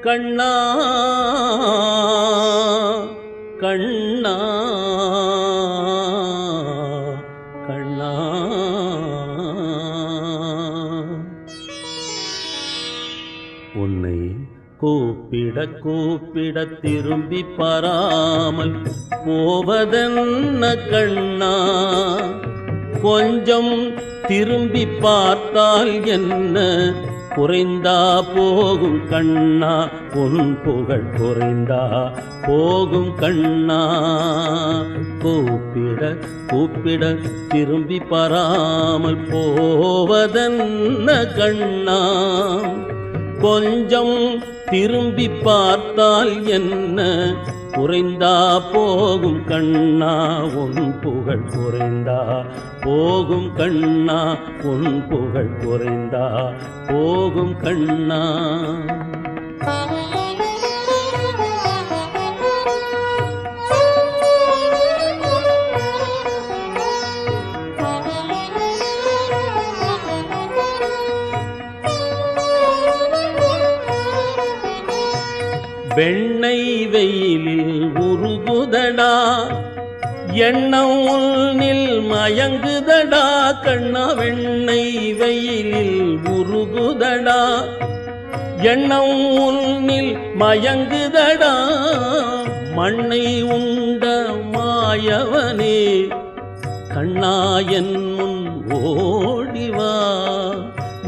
கண்ணா கண்ணா கண்ணா உன்னை கூப்பிட கூப்பிட திரும்பி பாராமல் போவதென்ன கண்ணா? கொஞ்சம் திரும்பி பார்த்தால் என்ன குறைந்தா போகும் கண்ணா? உன் புகழ் குறைந்தா போகும் கண்ணா. கூப்பிட கூப்பிட திரும்பி பாராமல் போவதென்ன கண்ணா? கொஞ்சம் திரும்பி பார்த்தால் என்ன குறைந்தா போகும் கண்ணா? உன் புகழ் குறைந்தா போகும் கண்ணா. உன் புகழ் குறைந்தா போகும் கண்ணா. வெண்ணெய் வெயிலில் உருகுதடா, எண்ணம் உன்னில் மயங்குதடா கண்ணா. வெண்ணெய் வெயிலில் உருகுதடா, எண்ணம் உன்னில் மயங்குதடா. மண்ணை உண்ட மாயவனே கண்ணா என் முன் ஓடிவா.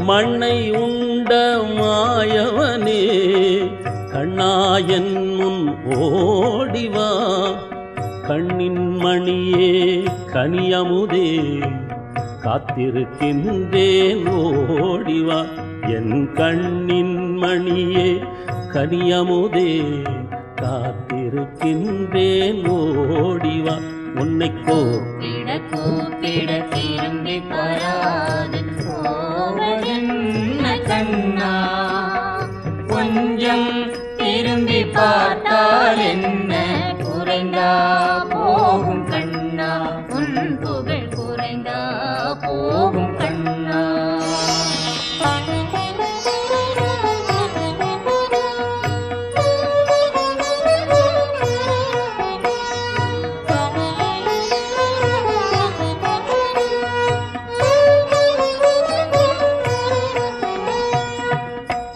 மண்ணை உண்ட மாயவனே கண்ணா என் முன் ஓடிவா. கண்ணின் மணியே கனியமுதே காத்திருக்கின்றேன் ஓடிவா. என் கண்ணின் மணியே கனியமுதே காத்திருக்கின்றேன் ஓடிவா. உன்னை கூப்பிட கூப்பிட திரும்பி பாராது போவதென்ன கண்ணா? கொஞ்சம் திரும்பி பார்த்தால் என்ன குறைந்தா போகும் கண்ணா? உன் புகழ் குறைந்தா போகும் கண்ணா.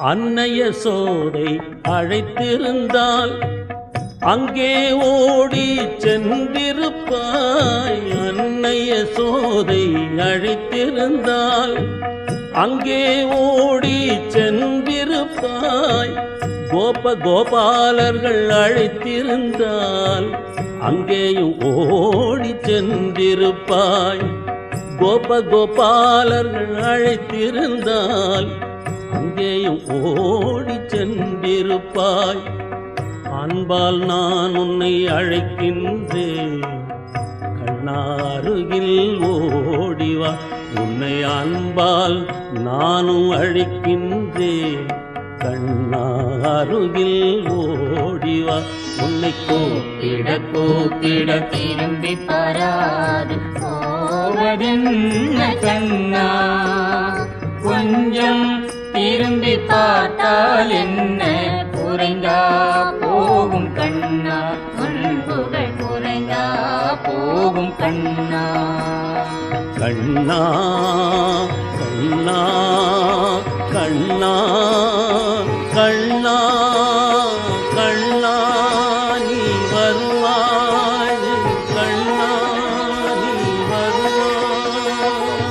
அன்னைய சோதை அழைத்திருந்தால் அங்கே ஓடி சென்றிருப்பாய். அன்னைய சோதை அழைத்திருந்தால் அங்கே ஓடி சென்றிருப்பாய். கோபாலர்கள் அழைத்திருந்தால் அங்கேயும் ஓடி சென்றிருப்பாய். கோபாலர்கள் அழைத்திருந்தால் அங்கேயும் ஓடி சென்றிருப்பாய். அன்பால் நான் உன்னை அழைக்கின்றேன் கண்ணா அருகில் ஓடிவா. உன்னை அன்பால் நானும் அழைக்கின்றேன் கண்ணா அருகில் ஓடிவா. உன்னை கூப்பிட கூப்பிட திரும்பி பாராது போவதென்ன கண்ணா? கொஞ்சம் திரும்பி பார்த்தால் என்ன குறைந்தா போகும் கண்ணா? உன் புகழ் குறைந்தா போகும் கண்ணா. கண்ணா கண்ணா கண்ணா கண்ணா கண்ணா நீ வருவாய். கண்ணா நீ வருவாய்.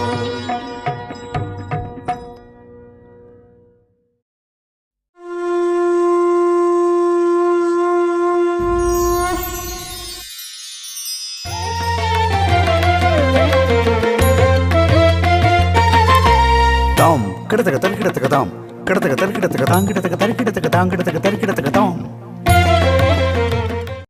கிடத்தக்க தரிக்கிடத்தக்க தாம் கிடத்தக்க தரிக்கிடத்தக்க தாம் கிடத்தக்க தரிக்கிடத்தக்க தாம் கிடத்தக்க தரிக்கிடத்தக்க தாம்.